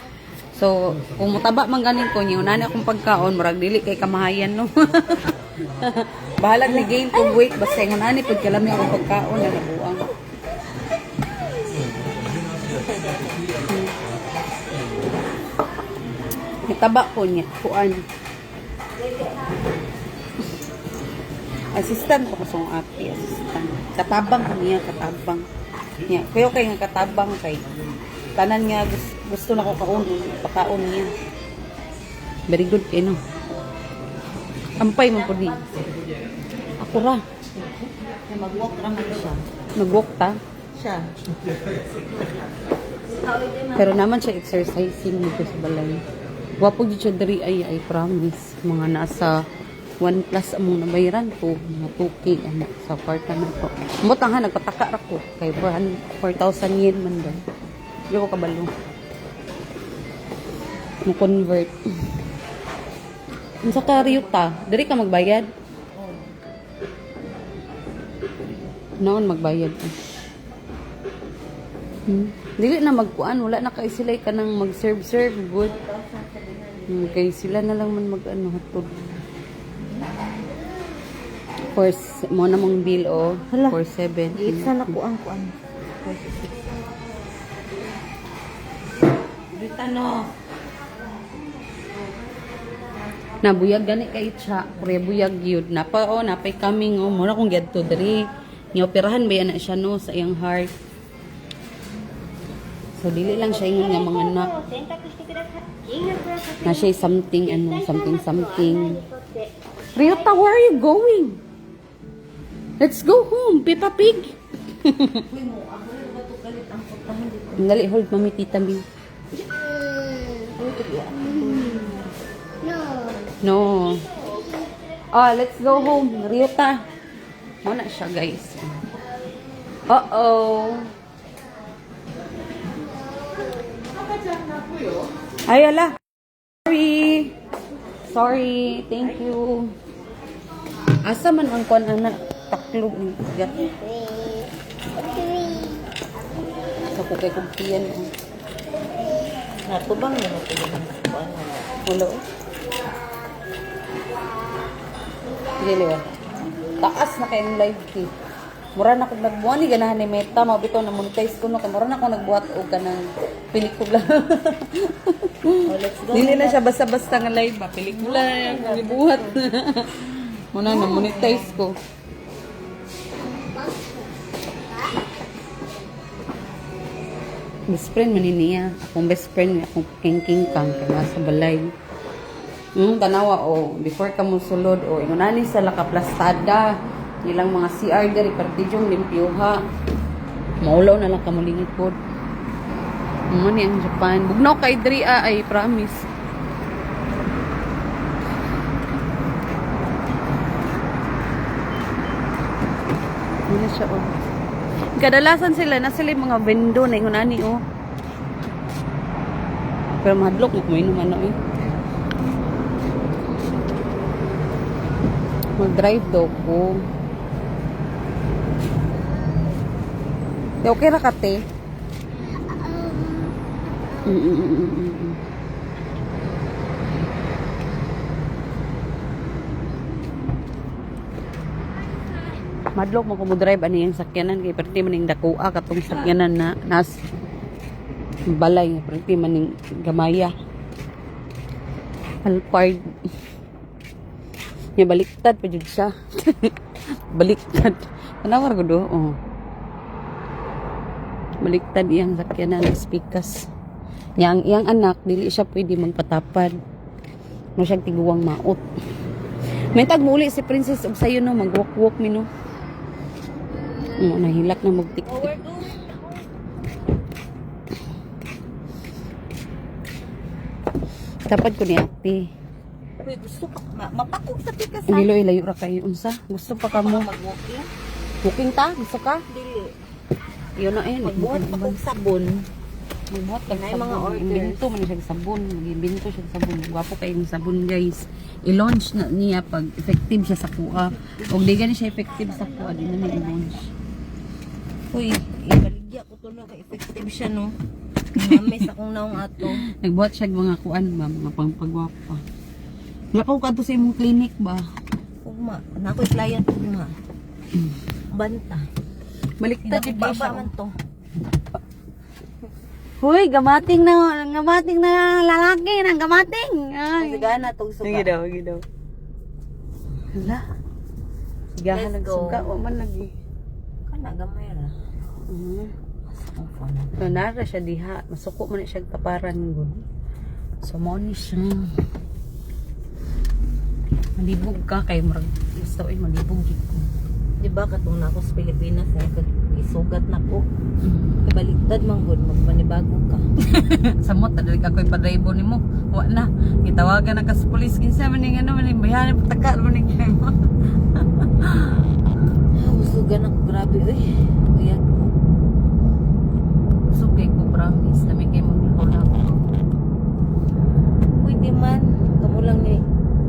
S1: So, kung mutaba man ganin ko niyo, nani akong pagkaon, murag dili kay kamahayan, no? Bahalag ni gain kung weight, basta yung nani, pag kalami akong pagkaon, na nabuang. Itaba ko niya, kuan. Assistant ko kasong ate, assistant. Katabang ko niya, katabang. Niya, kayo kay nga katabang kay. Tanan nga gusto na ko pakaon niya. Very good kay no. Ampay man po ni. Ako ra.
S2: Mag-walk naman siya.
S1: Nag-walk ta.
S2: Siya.
S1: Pero naman siya exercising dito sa balay. Wapo dito siya dari ay I promise. Mga nasa 1 plus among nabayaran ko. Mga 2K anak sa apartment ko. Mutang ha, nagpataka ra ko. Kay 4,000 yen man daw. Hindi ko kabalo. Mo-convert. Sa karyuta, dari ka magbayad? Noon magbayad ka. Dili na magkuan, wala na kay sila ka nang mag-serve good. Kay sila na lang man mag-ano hatod. For mo na mong bill o
S2: Hala.
S1: for 7.
S2: Isa na kuan. Dito no.
S1: Nabuyag gani kay siya, pre buyag gyud. Napa o napay coming o mura kung gadto diri. Ni operahan ba yan na siya no sa iyang heart. So dili lang siya ingon nga mga anak.
S5: 選択してください。金額は確認
S1: Na siya something something. Ryota, where are you going? Let's go home, Peppa Pig. Dali, hold mami tita B.
S3: No.
S1: No. Oh, let's go home, Ryota. Wala siya, guys. Uh-oh. Ay, ala. Sorry. Thank you. Asa man ang kwan anak taklog ng gat. Sa ko kay kumpiyan.
S2: Natubang mo na ito.
S1: Hello. Dili wa. Taas na kayong live key. Mura na kong nagbuhat ni ganahan ni Meta, mabito na monetize ko no, kay mura na akong nagbuhat og kanang pelikula.
S2: Let's go.
S1: Dili na siya basta-basta nga live ba, pelikula yung gibuhat. Muna na monetize ko. Best friend man niya. Akong best friend, akong king kang kaya sa balay. Tanawa before ka mo sulod ingunani sa lakaplastada. Ilang mga CR diri partidyong limpyuha. Maulaw na lang kamulingit pod. Mo ni ang Japan. Bugnaw kay diri ay promise. Ano siya kadalasan sila na sila yung mga vendo na ingunani Pero mahadlok mo kuminom mag-drive daw ko. Okay ra ka, te? Madlok mo kung drive ano yung sakyanan kay perti maning dakua katong sakyanan na nas balay perti maning gamaya Alphard niya baliktad pa jud siya. Baliktad tanawar ko do baliktad iyang sakyanan ng speakers niya ang iyang anak dili siya pwede magpatapad mo siyang tiguwang maot may tag muli si princess og sayo no magwalk mi no nahilak na magtik-tik tapad ko ni ate
S2: Uy, gusto ka, mapakog sa pikas
S1: ang ilo ilayo ra kayo unsa gusto pa ka mo
S2: mag-walking.
S1: booking ta gusto ka
S2: Dili.
S1: yun na
S2: Magbuhat pa kong sabon.
S1: magbuhat ka
S2: Nay,
S1: sabon
S2: mga orders.
S1: binto man siya sabon binto siya sabon gwapo kayong sabon guys i-launch na niya pag effective siya sa kuha og di gani siya effective sa kuha di na i-launch.
S2: Uy, ibaligya ko to na kay effective siya no. Mamis akong naong ato.
S1: Nagbuhat siya mga kuan ba, mga pangpagwapa. Wala pa ko kadto sa imong clinic ba?
S2: Ugma, na ako'y client ugma. Banta.
S1: Baliktad jud
S2: Baba
S1: siya.
S2: man to.
S1: Hoy, gamating na lalaki nang gamating. Ay.
S2: Sigana tong suga.
S1: Sige daw. Hala. Sigahan
S2: Let's go.
S1: nagsuga wa man lagi.
S2: Kana gamay ra. Ang phone.
S1: Nara siya diha, masuko man na siya kaparan gud. So mo ni siya. Malibog ka kay murag gusto ay malibog gid ko.
S2: Di ba katong na ako sa Pilipinas isugat na ko. Ibaliktad man gud magpanibago ka.
S1: Samot dali ka koy padribo nimo. Wa na. Gitawagan na ka sa pulis kinsa man ning maning bayan pataka man ning mo.
S2: Usugan ako grabe oy. Uyag.
S1: Sugay ko promise na may kay mo na ko.
S2: Pwede man. Kamu lang ni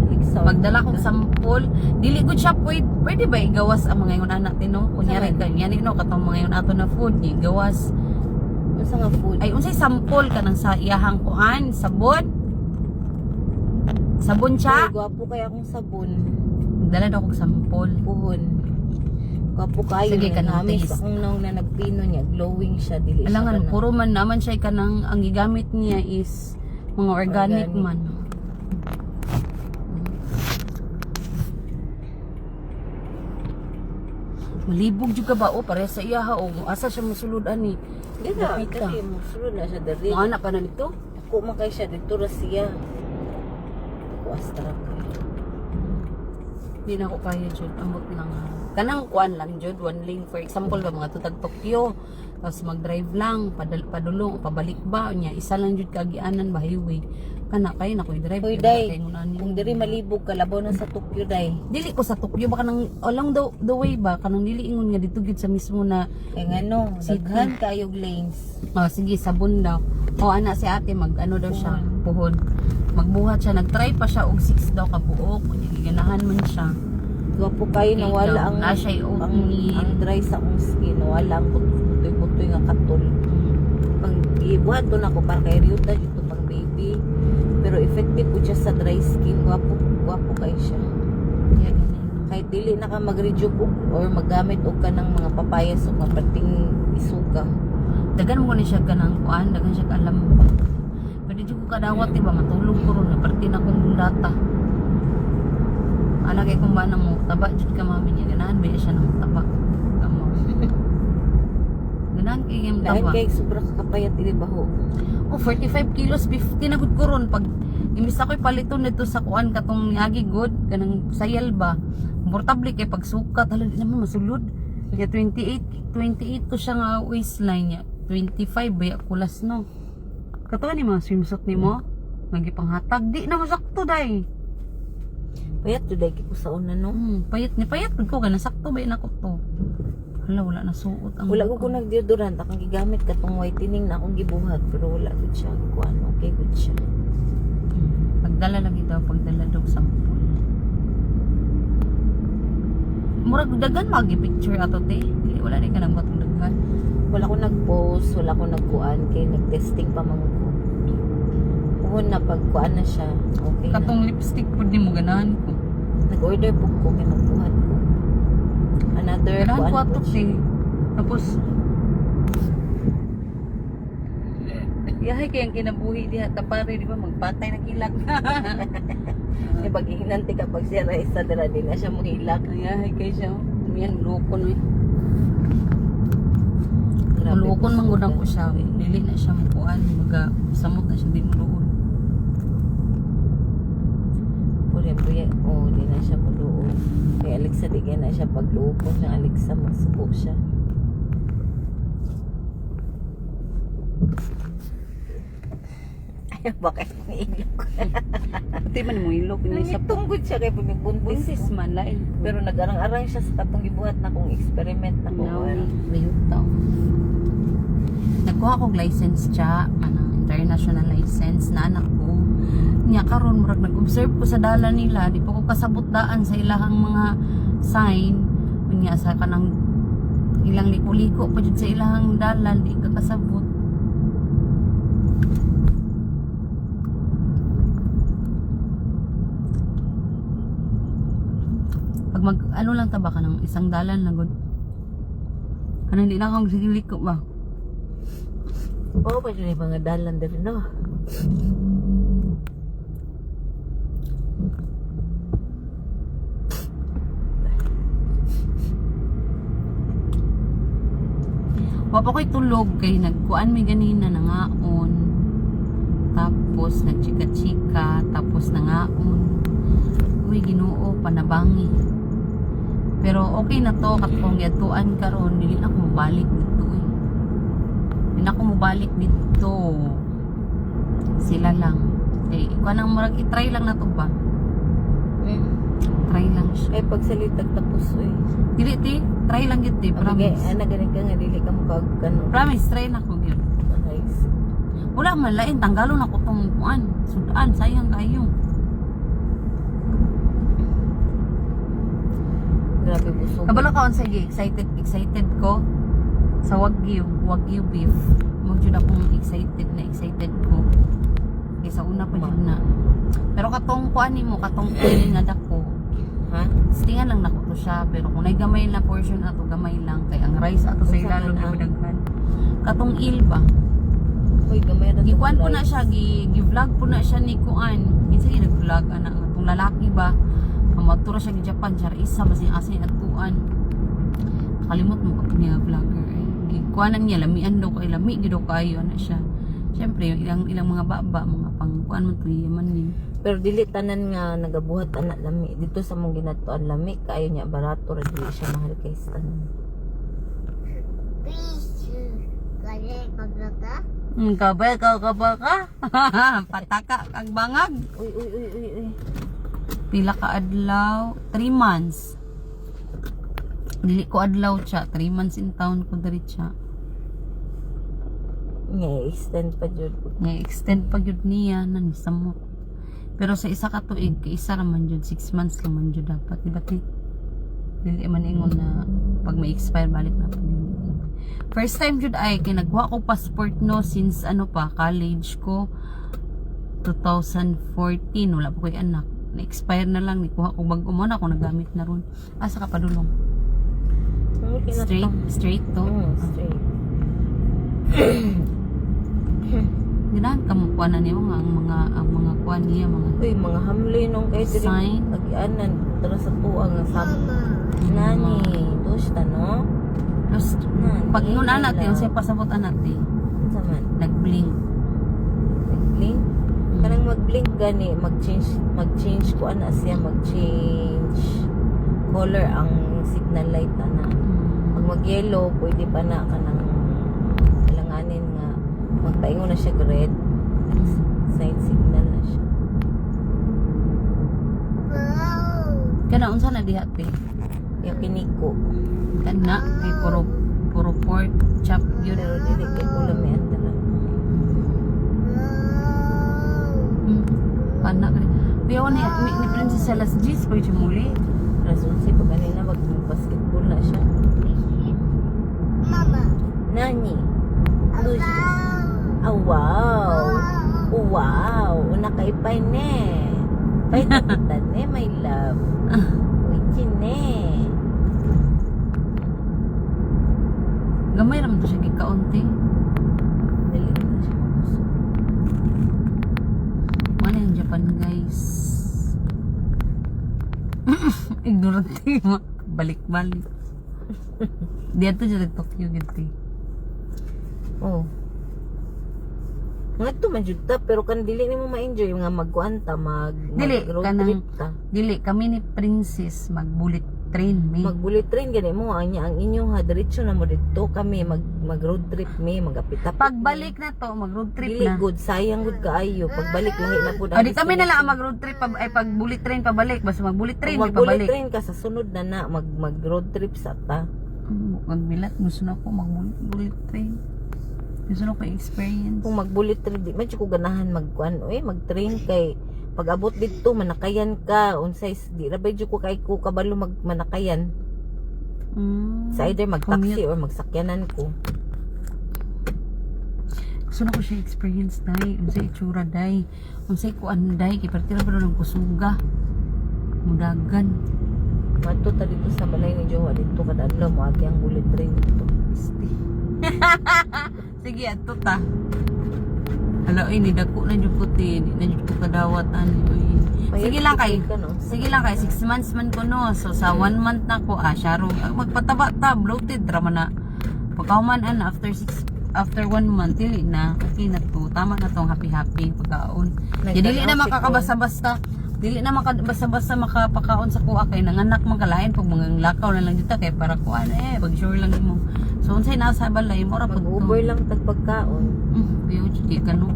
S2: Ligsaw.
S1: Magdala kong sampol, dili gud siya pwede ba igawas ang mga yon anak tino? Kunyari ganyan no katong mga yon ato na food, igawas.
S2: Unsa nga food?
S1: Ay unsay sampol kanang sa iyahang kuan, sabon? Sabon siya.
S2: Ay, gwapo kaya akong sabon.
S1: Dala daw kog sampol.
S2: Puhon. Gwapo kayo.
S1: Sige, kanang
S2: namis
S1: taste.
S2: akong naong na nagpino niya. Glowing siya. Dili siya
S1: Alangan
S2: kanang-
S1: puro man naman siya kanang ang gigamit niya is mga organic
S2: Organic.
S1: man. Malibog juga ba o pare sa iya ha o asa siya mosulod ani.
S2: Di na,
S1: Dapita.
S2: kasi musulod na siya dari.
S1: Mga anak pa na nito.
S2: Ako man kay siya dito ra siya. Ako astra ko.
S1: Hindi na ako kaya, Jud. Ambot lang. Kanang kuan lang, Jud. One lane. For example, ba, mga tutag Tokyo. Tapos mag-drive lang. Padulong. Pabalik ba. Nya, isa lang, Jud, kagianan ba, highway. Kana, kaya na ko i-drive.
S2: Hoy,
S1: Kaya
S2: day.
S1: kaya ngunaan
S2: Kung
S1: yun.
S2: diri malibog ka labaw na sa Tokyo day.
S1: Dili ko sa Tokyo. Baka nang, along the way ba, kanang dili ingon nga dito, gid sa mismo na,
S2: Kay ngano,
S1: City.
S2: daghan kayog lanes.
S1: sige, sabon daw. O, ana si ate, mag-ano daw siya, puhon. Magbuhat siya. Nag-try pa siya, og 6 daw kabuok. Ganahan man siya.
S2: Gwapo kayo
S1: Okay
S2: nawala
S1: daw.
S2: ang
S1: Nasa yung
S2: ang,
S1: oatmeal.
S2: ang dry sa akong skin, nawala ang putoy-putoy nga katol. Pag ibuhat to na ko para kay Ryuta dito pang baby. Pero effective po siya sa dry skin. Gwapo kayo siya.
S1: Kaya ganun.
S2: Kahit dili na ka mag-rejuve or maggamit og ka ng mga papayas o mga pating isuka.
S1: Dagan mo ni siya kanang kuan, dagan siya alam. Pwede jud ko kadawat diba matulog ko ron na parte na kong data. Ala kay kung ba na mo taba jud ka mami niya ganahan ba siya nang taba. Kamo. Ganahan kay yung
S2: Dahil
S1: taba.
S2: kay sobra kakapayat ili baho.
S1: Oh, 45 kilos beef tinagud ko ron pag imbis ako'y paliton nito sa kuan katong niagi good kanang sayal ba. Komportable kay pag sukat hala di naman masulod. Ya 28 to siya nga waistline niya. 25 ba kulas no. Katuwa ni mga swimsuit ni mo. Nagipanghatag di na masakto day.
S2: Payat to dahil ko sa una no.
S1: Payat ko kana sakto ba nako to. Hala wala na suot ang
S2: Wala ko nag-deodorant akong gigamit katong whitening na akong gibuhat pero wala gud siya kuan okay gud siya.
S1: Pagdala lagi daw pagdala daw sample. Murag dagan magi picture ato te. Dili wala ni ka nang batong daghan.
S2: Wala ko nag-post, wala ko nag-kuan kay nag-testing pa man ko. Puhon na pag-kuan na siya. Okay
S1: Katong
S2: na.
S1: lipstick pud nimo ganahan ko.
S2: Nag-order po ko kay magbuhat ko. Another
S1: Ganahan ko
S2: kuan
S1: ato
S2: po
S1: te.
S2: siya.
S1: Tapos yahay kayang kinabuhi diha tapare di ba magpatay na kilag.
S2: Di ba gihinanti kapag siya na isa dira din na siya mohilak.
S1: Yahay kay siya. Yan lukon eh.
S2: Grabe
S1: Lukon
S2: po
S1: man gud ko
S2: siya.
S1: siya. Dili na siya mukuan, maga samot na siya din luon.
S2: Puri oh, di na siya muluod. Kay Alexa di kaya na siya pagluokon ng Alexa magsuko siya. Ay, bakit niilok?
S1: Pati man mo ilok ni sa
S2: Tunggod siya kay pamigbunbunsis.
S1: buntis man lain.
S2: Pero nag-arang-arang siya sa katong gibuhat na kong experiment na ko.
S1: Mayutaw. Nagkuha kong license siya, international license na anak ko. Nya karon murag nag-observe ko sa dala nila, di pa ko kasabot daan sa ilahang mga sign. Unya sa kanang ilang liko-liko pa jud sa ilahang dalan, di ka kasabot. Pag mag ano lang ta ba ka ng isang dalan lang gud. Kanang di na akong sigiliko ba?
S2: Oo, pa yun yung mga dalan din, no?
S1: Wapa ko'y tulog kay nagkuan mi ganina nangaon. Tapos nagchika-chika, tapos nangaon. Uy, Ginoo, panabangi. Pero okay na to, katong yatuan karon, dili na ako mabalik dito eh. Dili na ako mabalik dito. Sila lang. Eh, ikaw nang murag i-try lang na to ba? Try lang siya.
S2: Ay, pagsalitag tapos, eh.
S1: Dili ti, try lang yun ti, promise.
S2: Ana, ganun ka nga, dili ka mo kagano.
S1: Promise, try na ko yun.
S2: Nice.
S1: Wala man lain, tanggalo na ko tong kuan. Sudan, sayang kayo.
S2: Grabe busog.
S1: Kabalo ka on sige, excited ko sa Wagyu beef. Mo-jud akong excited ko. Kay sa una pa jud na. Pero katong kuan nimo, katong kunin nga dako.
S2: Ha?
S1: Stingan lang nako to siya, pero kung nay gamay na portion ato gamay lang kay ang rice ato sa ilalo
S2: Usahan
S1: na daghan. Katong ilba.
S2: Uy, gamay na
S1: Gikuan po na siya, gi-vlog po na siya ni Kuan. Kinsa yung nag-vlog, anak nga, itong lalaki ba? Matura siya ni Japan, siya isa, mas yung asin at tuan. Nakalimot mo pa niya vlogger eh. kuanan niya lamian daw kay lami gyud daw kayo na siya. Syempre yung ilang mga baba mga pangkuan man tuya man din.
S2: Pero dili tanan nga nagabuhat anak lami. Dito sa mong ginatuan lami kaayo niya barato ra dili siya mahal kay tanan.
S3: Please. Kaya kaglata?
S1: Kabay ka. Pataka kag bangag.
S2: Uy.
S1: Pila ka adlaw? 3 months. Dili ko adlaw siya. 3 months in town ko diri siya.
S2: Nga extend pa jud.
S1: Nga extend pa yun niya na ni samot. Pero sa isa ka tuig, kay isa raman yun, 6 months naman yun dapat. Diba ti? Dili man ingon na pag may expire balik na po yun. First time yun ay, kinagwa ko passport no since ano pa, college ko 2014, wala po ko'y anak. Na-expire na lang, nikuha ko bago mo na ako nagamit na ron. Asa ka padulong? Straight to?
S2: Straight.
S1: Ganahan ka mo kuha na niyo nga ang mga kuha niya, mga
S2: Uy, mga hamli nung kay diri.
S1: sign.
S2: Agianan, tara sa tuang nga sab.
S3: Mama.
S2: Nani, tusta no?
S1: Plus,
S2: Nani.
S1: pag nun anak, yung siya pasabot anak,
S2: Unsa man?
S1: nag-blink.
S2: Mag-blink? Kanang mag-blink gani, mag-change ko ana siya, mag-change color ang signal light ana. Pag mag-yellow, pwede pa na kanang kailanganin nga magpaingon na siya red. Sign signal na siya.
S3: Wow.
S1: Kana unsa na diha te?
S2: Yung kiniko.
S1: Kana kay puro pork chop yun.
S2: Pero dili kay kulang may andaran.
S1: Kana ka. Piyaw ni Princess Alas G's pag siya muli.
S2: Rason si pag kanina mag-basketball na siya.
S3: Mama.
S2: Nani?
S3: Wow.
S2: Ah, wow! Wow! Nakaipay ne. Pay na kita ne, my love. Witchy ne.
S1: Gamay raman to siya kikaunti.
S2: Dali na siya.
S1: Mana yung Japan guys. Ignorante mo. Balik-balik. Diyan to dyan Tokyo gitu.
S2: Oh. Nga to man jud ta, pero kan dili nimo ma-enjoy nga magkuan ta,
S1: Dili,
S2: road
S1: kanang-
S2: trip ta.
S1: Dili, kami ni Princess mag-bullet train mi.
S2: Mag-bullet train gani mo ang inyo ha diretso na mo dito kami mag road trip mi magapita.
S1: Pagbalik na to, mag-road trip
S2: dili
S1: na.
S2: good, sayang good kaayo. Pagbalik lahi na pud.
S1: O di kami na lang ang mag-road trip, pag bullet train pabalik. Basta mag-bullet train, di
S2: mag-bullet
S1: pabalik.
S2: train ka sa sunod na mag road trip sa ta.
S1: Magbilat, gusto na ako mag-bullet train. Gusto na ko experience.
S2: Kung mag-bullet train, di medyo ko ganahan magkuan. Oy, mag-train kay pag abot dito manakayan ka unsay di ra ba jud ko kay ko kabalo manakayan. Sa either mag-taxi or magsakyanan ko.
S1: Gusto na ko siya experience dai, unsay itsura dai, unsay kuan dai, kay partira pa ng kusuga. Mudagan.
S2: Mato ta dito sa balay ni Jowa dito kada adlaw mo agi ang bullet train dito.
S1: Sige, ato ta. Hala, ay, nidako na dyan puti. Di na dyan ko kadawat. Sige lang kay. Sige lang kay. 6 months man ko no. So, sa 1 month na ko, syaro. Magpataba ta. Bloated. Drama na. Pagkahuman, after 1 month, dili na. Okay na to. Tama na tong happy-happy pagkaon. Dili na makakabasa-basta. Dili na basta-basta makapakaon sa kuha kay nanganak magkalain pag mga lakaw na lang dito kay para kuan pag sure lang mo. So unsay nasa balay mo ra pag
S2: Mag-Uber lang tag pagkaon.
S1: Piyaw jud ka no.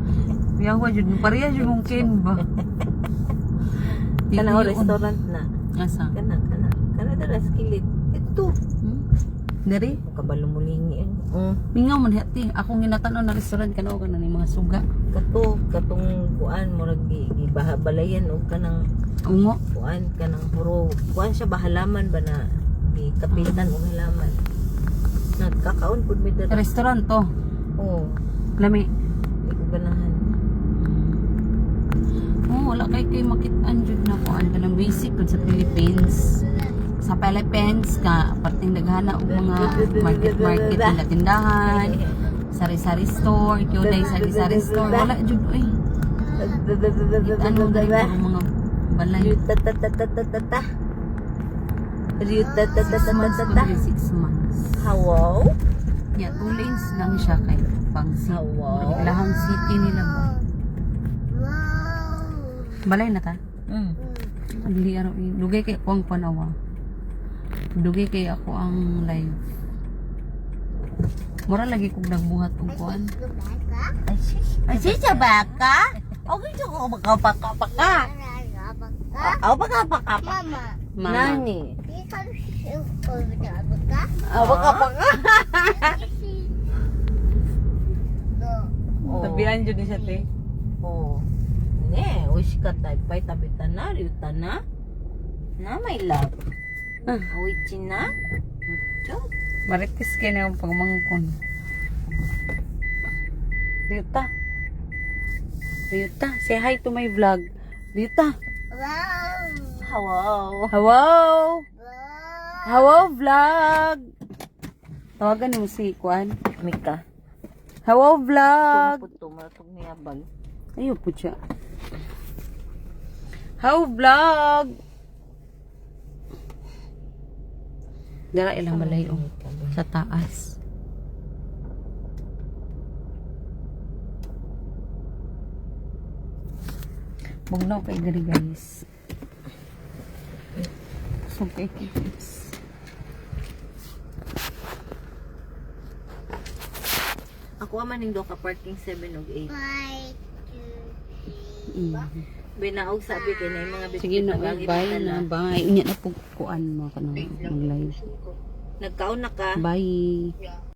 S1: Piyaw jud pareha jud mong kin ba.
S2: Kana restaurant na.
S1: Asa?
S2: Kana dara skillet. Ito.
S1: Dari?
S2: Kabalo mulingi.
S1: Mingaw man hati. Akong ginatan-on na restaurant kano kana ni mga suga.
S2: Katong kuan mo gibalayan og kanang
S1: Ungo.
S2: kuan kanang puro kuan siya bahalaman ba na kapitan og halaman. Nagkakaon pud mi dira.
S1: Restaurant to.
S2: Oh,
S1: Lami.
S2: di ko ganahan.
S1: Wala kay makitaan jud na kuan kanang basic pud sa Philippines. Sa Philippines ka parting daghana og mga market tindahan, sari-sari store, kyunay sari-sari store, wala jud oy. Ano dai mga balay.
S2: Ryutatatatatatata.
S1: 6 months.
S2: Hello?
S1: Ya, 2 lanes lang siya kay pang city.
S2: Wow.
S1: Lahang city nila ba? Balay na ta? Dili araw dugay kay ako ang panawa. Dugay kay ako ang live. Mura lagi kong nagbuhat og kuan.
S2: Ay, siya baka? Okay, siya ko magkapaka-paka. Ako magkapaka-paka.
S3: Mama,
S1: Mama.
S2: Nani?
S3: ikaw ko ka?
S2: Ako magkapaka.
S1: Tabihan jud ni siya te.
S2: Oh. Ne, oishikatta ippai tabeta na, ryuta na. Na, my love. Oichi na.
S1: Marites kay na ang pagmangkon. Rita. Rita, say hi to my vlog. Rita.
S2: Hello.
S1: Hello. Hello vlog. Tawagan mo si Kwan.
S2: Mika.
S1: Hello vlog.
S2: Puto, maratog niya bag.
S1: Ayun po siya. Hello vlog. Dara ilang balay sa taas. Bugnaw kay diri guys. So kay kids.
S2: Ako man ning do ka parking 7 ug 8. Binaog sabi kay na yung mga
S1: Sige na, bye na, bye. Inya na po kuan mo ka ng live.
S2: Nagkaon na ka.
S1: Bye.